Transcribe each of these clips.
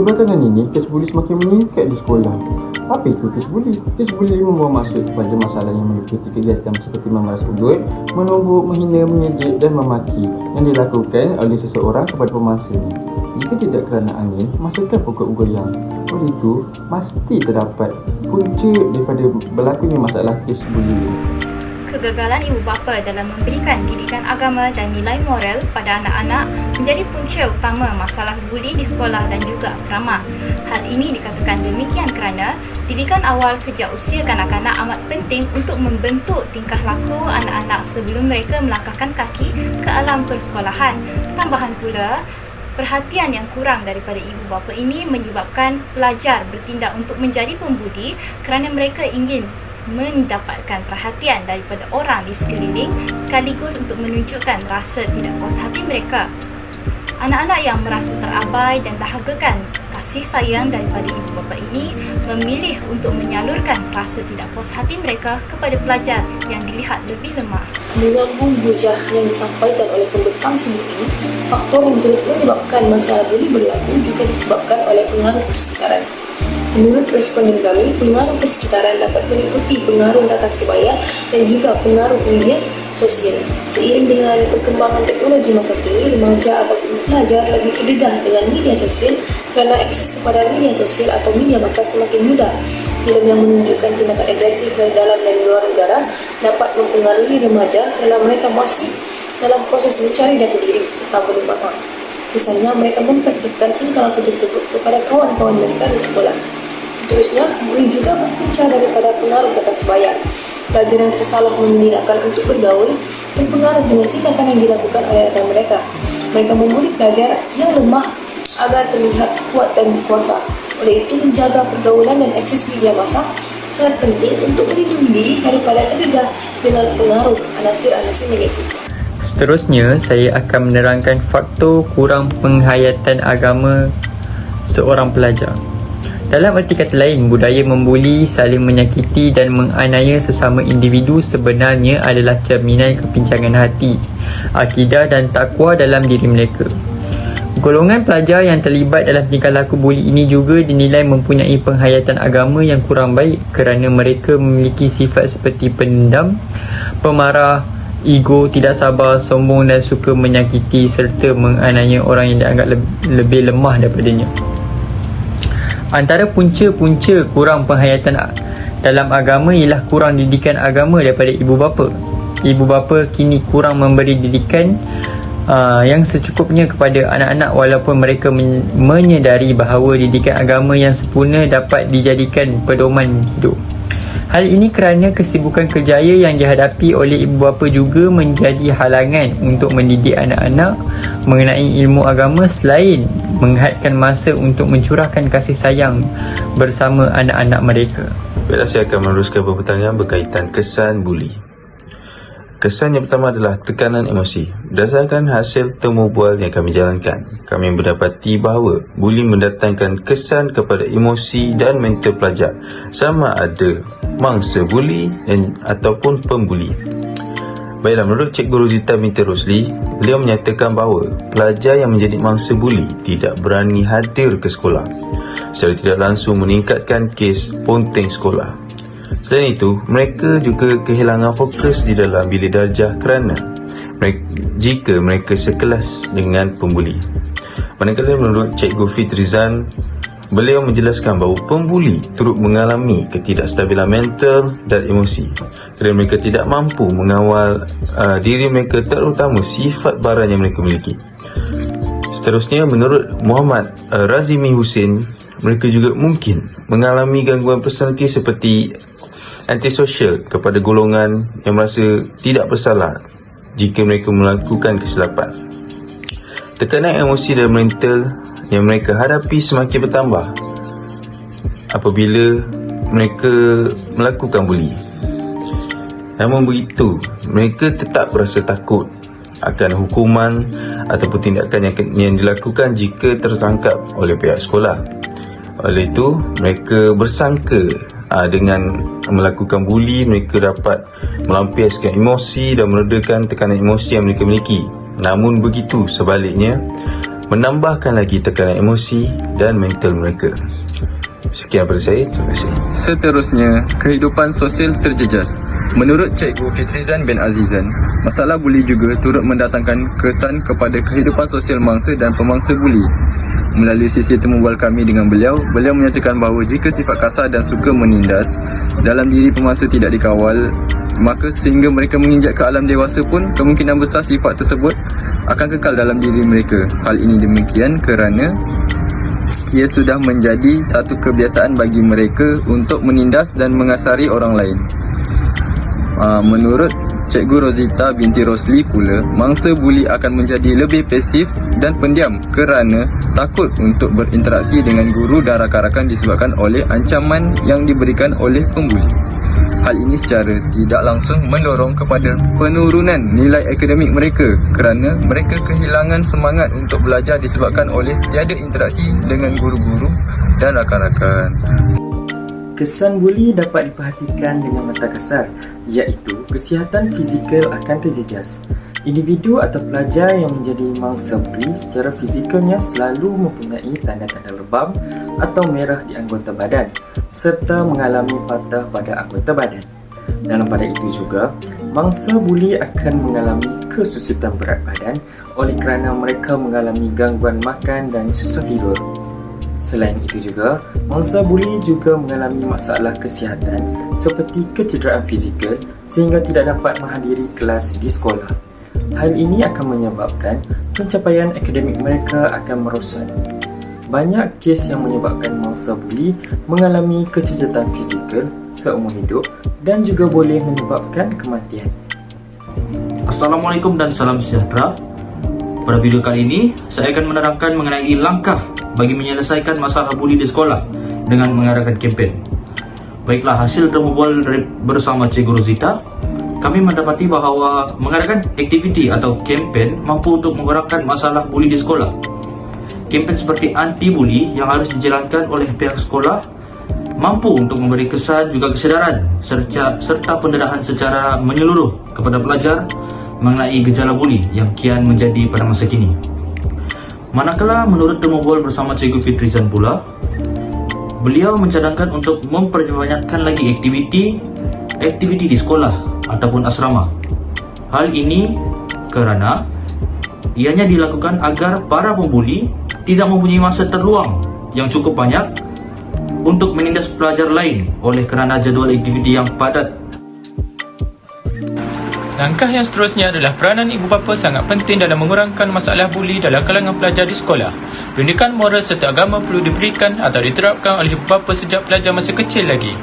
Kebelakangan ini, kes buli semakin meningkat di sekolah. Apa itu kes buli? Kes buli membawa maksud kepada masalah yang meliputi kegiatan seperti memeras udut, menumbuk, menghina, mengejek dan memaki yang dilakukan oleh seseorang kepada pemangsanya. Jika tidak kerana angin, masakan pokok goyang. Oleh itu, pasti terdapat punca daripada berlakunya masalah kes buli ini. Kegagalan ibu bapa dalam memberikan didikan agama dan nilai moral pada anak-anak menjadi punca utama masalah buli di sekolah dan juga asrama. Hal ini dikatakan demikian kerana didikan awal sejak usia kanak-kanak amat penting untuk membentuk tingkah laku anak-anak sebelum mereka melangkahkan kaki ke alam persekolahan. Tambahan pula, perhatian yang kurang daripada ibu bapa ini menyebabkan pelajar bertindak untuk menjadi pembudi kerana mereka ingin mendapatkan perhatian daripada orang di sekeliling sekaligus untuk menunjukkan rasa tidak puas hati mereka. Anak-anak yang merasa terabai dan dahagakan kasih sayang daripada ibu bapa ini memilih untuk menyalurkan rasa tidak puas hati mereka kepada pelajar yang dilihat lebih lemah. Menyambung hujah yang disampaikan oleh pembentang sebelum ini, faktor yang turut menyebabkan masalah buli berlaku juga disebabkan oleh pengaruh persekitaran. Menurut responden kami, pengaruh persekitaran dapat meliputi pengaruh rakan sebaya dan juga pengaruh media sosial. Seiring dengan perkembangan teknologi masa kini, remaja ataupun pelajar lebih terdedah dengan media sosial kerana akses kepada media sosial atau media massa semakin mudah. Filem yang menunjukkan tindakan agresif dari dalam dan luar negara dapat mempengaruhi remaja kerana mereka masih dalam proses mencari jati diri serta berubah. Misalnya, mereka mempraktikkan tingkah laku tersebut kepada kawan-kawan mereka di sekolah. Seterusnya, buli juga berpunca daripada pengaruh rakan sebaya. Pelajar yang tersalah memilih rakan untuk bergaul terpengaruh dengan tindakan yang dilakukan oleh rakan mereka. Mereka membuli pelajar yang lemah agar terlihat kuat dan berkuasa. Oleh itu, menjaga pergaulan dan akses media massa sangat penting untuk melindungi diri daripada terdedah dengan pengaruh anasir-anasir negatif. Seterusnya, saya akan menerangkan faktor kurang penghayatan agama seorang pelajar. Dalam erti kata lain, budaya membuli, saling menyakiti dan menganiaya sesama individu sebenarnya adalah cerminan kepincangan hati, akidah dan takwa dalam diri mereka. Golongan pelajar yang terlibat dalam tingkah laku buli ini juga dinilai mempunyai penghayatan agama yang kurang baik kerana mereka memiliki sifat seperti pendendam, pemarah, ego, tidak sabar, sombong dan suka menyakiti serta menganiaya orang yang dianggap lebih lemah daripadanya. Antara punca-punca kurang penghayatan dalam agama ialah kurang didikan agama daripada ibu bapa. Ibu bapa kini kurang memberi didikan yang secukupnya kepada anak-anak walaupun mereka menyedari bahawa didikan agama yang sempurna dapat dijadikan pedoman hidup. Hal ini kerana kesibukan kerjaya yang dihadapi oleh ibu bapa juga menjadi halangan untuk mendidik anak-anak mengenai ilmu agama selain menghadkan masa untuk mencurahkan kasih sayang bersama anak-anak mereka. Baiklah, saya akan meneruskan pertanyaan berkaitan kesan buli. Kesan yang pertama adalah tekanan emosi. Berdasarkan hasil temu bual yang kami jalankan, kami mendapati bahawa buli mendatangkan kesan kepada emosi dan mental pelajar, sama ada mangsa buli dan ataupun pembuli. Baiklah, menurut Cikgu Rosita binti Rosli, beliau menyatakan bahawa pelajar yang menjadi mangsa buli tidak berani hadir ke sekolah, secara tidak langsung meningkatkan kes ponteng sekolah. Selain itu, mereka juga kehilangan fokus di dalam bilik darjah kerana jika mereka sekelas dengan pembuli. Manakala menurut Cikgu Fitrizan, beliau menjelaskan bahawa pembuli turut mengalami ketidakstabilan mental dan emosi kerana mereka tidak mampu mengawal diri mereka, terutama sifat barang yang mereka miliki. Seterusnya, menurut Muhammad Razimi Hussein, mereka juga mungkin mengalami gangguan personaliti seperti antisosial kepada golongan yang merasa tidak bersalah jika mereka melakukan kesilapan. Tekanan emosi dan mental yang mereka hadapi semakin bertambah apabila mereka melakukan buli. Namun begitu, mereka tetap berasa takut akan hukuman ataupun tindakan yang dilakukan jika tertangkap oleh pihak sekolah. Oleh itu, mereka bersangka dengan melakukan buli, mereka dapat melampiaskan emosi dan meredakan tekanan emosi yang mereka miliki. Namun begitu, sebaliknya, menambahkan lagi tekanan emosi dan mental mereka. Sekian daripada saya, terima kasih. Seterusnya, kehidupan sosial terjejas. Menurut Cikgu Fitrizan bin Azizan, masalah buli juga turut mendatangkan kesan kepada kehidupan sosial mangsa dan pemangsa buli. Melalui sesi temu bual kami dengan beliau menyatakan bahawa jika sifat kasar dan suka menindas dalam diri pemangsa tidak dikawal, maka sehingga mereka menginjak ke alam dewasa pun kemungkinan besar sifat tersebut akan kekal dalam diri mereka. Hal ini demikian kerana ia sudah menjadi satu kebiasaan bagi mereka untuk menindas dan mengasari orang lain. Menurut Cikgu Rozita binti Rosli pula, mangsa buli akan menjadi lebih pasif dan pendiam kerana takut untuk berinteraksi dengan guru dan rakan-rakan disebabkan oleh ancaman yang diberikan oleh pembuli. Hal ini secara tidak langsung mendorong kepada penurunan nilai akademik mereka kerana mereka kehilangan semangat untuk belajar disebabkan oleh tiada interaksi dengan guru-guru dan rakan-rakan. Kesan buli dapat diperhatikan dengan mata kasar, iaitu kesihatan fizikal akan terjejas. Individu atau pelajar yang menjadi mangsa buli secara fizikalnya selalu mempunyai tanda-tanda lebam atau merah di anggota badan serta mengalami patah pada anggota badan. Dalam pada itu juga, mangsa buli akan mengalami kesusutan berat badan oleh kerana mereka mengalami gangguan makan dan susah tidur. Selain itu juga, mangsa buli juga mengalami masalah kesihatan seperti kecederaan fizikal sehingga tidak dapat menghadiri kelas di sekolah. Hal ini akan menyebabkan pencapaian akademik mereka akan merosot. Banyak kes yang menyebabkan mangsa buli mengalami kecederaan fizikal seumur hidup dan juga boleh menyebabkan kematian. Assalamualaikum dan salam sejahtera. Pada video kali ini, saya akan menerangkan mengenai langkah bagi menyelesaikan masalah buli di sekolah dengan mengadakan kempen. Baiklah, hasil temu bual bersama Cikgu Rozita, kami mendapati bahawa mengadakan aktiviti atau kempen mampu untuk mengurangkan masalah buli di sekolah. Kempen seperti anti-buli yang harus dijalankan oleh pihak sekolah mampu untuk memberi kesan juga kesedaran serta pendedahan secara menyeluruh kepada pelajar mengenai gejala buli yang kian menjadi pada masa kini. Manakala menurut temu bual bersama Cikgu Fitrizan pula, beliau mencadangkan untuk memperbanyakkan lagi aktiviti di sekolah ataupun asrama. Hal ini kerana ianya dilakukan agar para pembuli tidak mempunyai masa terluang yang cukup banyak untuk menindas pelajar lain oleh kerana jadual aktiviti yang padat. Langkah yang seterusnya adalah peranan ibu bapa sangat penting dalam mengurangkan masalah buli dalam kalangan pelajar di sekolah. Pendidikan moral serta agama perlu diberikan atau diterapkan oleh ibu bapa sejak pelajar masih kecil lagi.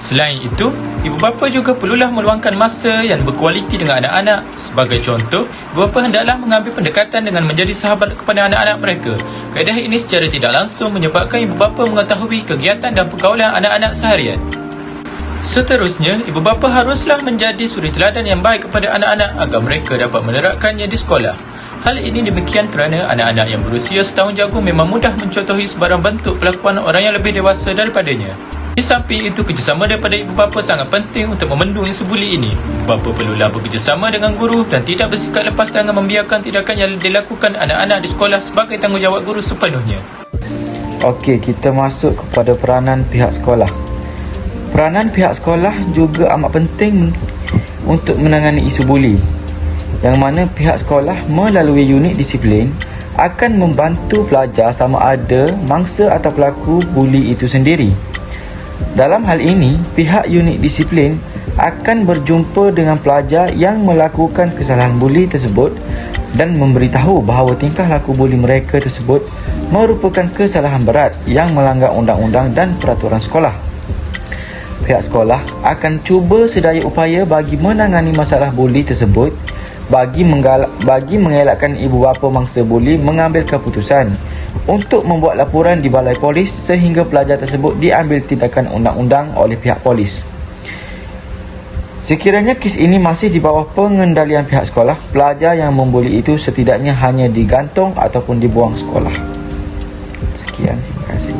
Selain itu, ibu bapa juga perlulah meluangkan masa yang berkualiti dengan anak-anak. Sebagai contoh, ibu bapa hendaklah mengambil pendekatan dengan menjadi sahabat kepada anak-anak mereka. Kaedah ini secara tidak langsung menyebabkan ibu bapa mengetahui kegiatan dan pergaulan anak-anak seharian. Seterusnya, ibu bapa haruslah menjadi suri teladan yang baik kepada anak-anak agar mereka dapat menerapkannya di sekolah. Hal ini demikian kerana anak-anak yang berusia setahun jagung memang mudah mencontohi sebarang bentuk pelakuan orang yang lebih dewasa daripadanya. Di samping itu, kerjasama daripada ibu bapa sangat penting untuk membendung isu buli ini. Ibu bapa perlulah bekerjasama dengan guru dan tidak bersikap lepas tangan membiarkan tindakan yang dilakukan anak-anak di sekolah sebagai tanggungjawab guru sepenuhnya. Okey, kita masuk kepada peranan pihak sekolah. Peranan pihak sekolah juga amat penting untuk menangani isu buli, yang mana pihak sekolah melalui unit disiplin akan membantu pelajar sama ada mangsa atau pelaku buli itu sendiri. Dalam hal ini, pihak unit disiplin akan berjumpa dengan pelajar yang melakukan kesalahan buli tersebut dan memberitahu bahawa tingkah laku buli mereka tersebut merupakan kesalahan berat yang melanggar undang-undang dan peraturan sekolah. Pihak sekolah akan cuba sedaya upaya bagi menangani masalah buli tersebut bagi mengelakkan ibu bapa mangsa buli mengambil keputusan untuk membuat laporan di balai polis sehingga pelajar tersebut diambil tindakan undang-undang oleh pihak polis. Sekiranya kes ini masih di bawah pengendalian pihak sekolah, pelajar yang membuli itu setidaknya hanya digantung ataupun dibuang sekolah. Sekian, terima kasih.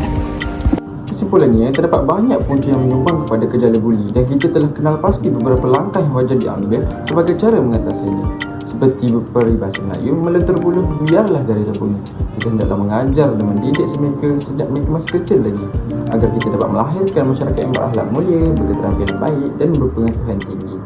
Kesimpulannya, terdapat banyak punca yang menyumbang kepada gejala buli dan kita telah kenal pasti beberapa langkah yang wajar diambil sebagai cara mengatasinya. Seperti peribahasa Melayu, melentur bulu biarlah dari rebuni. Kita hendaklah mengajar dan mendidik mereka sejak mereka masih kecil lagi, agar kita dapat melahirkan masyarakat yang berakhlak mulia, berketerampilan baik dan berpengetahuan tinggi.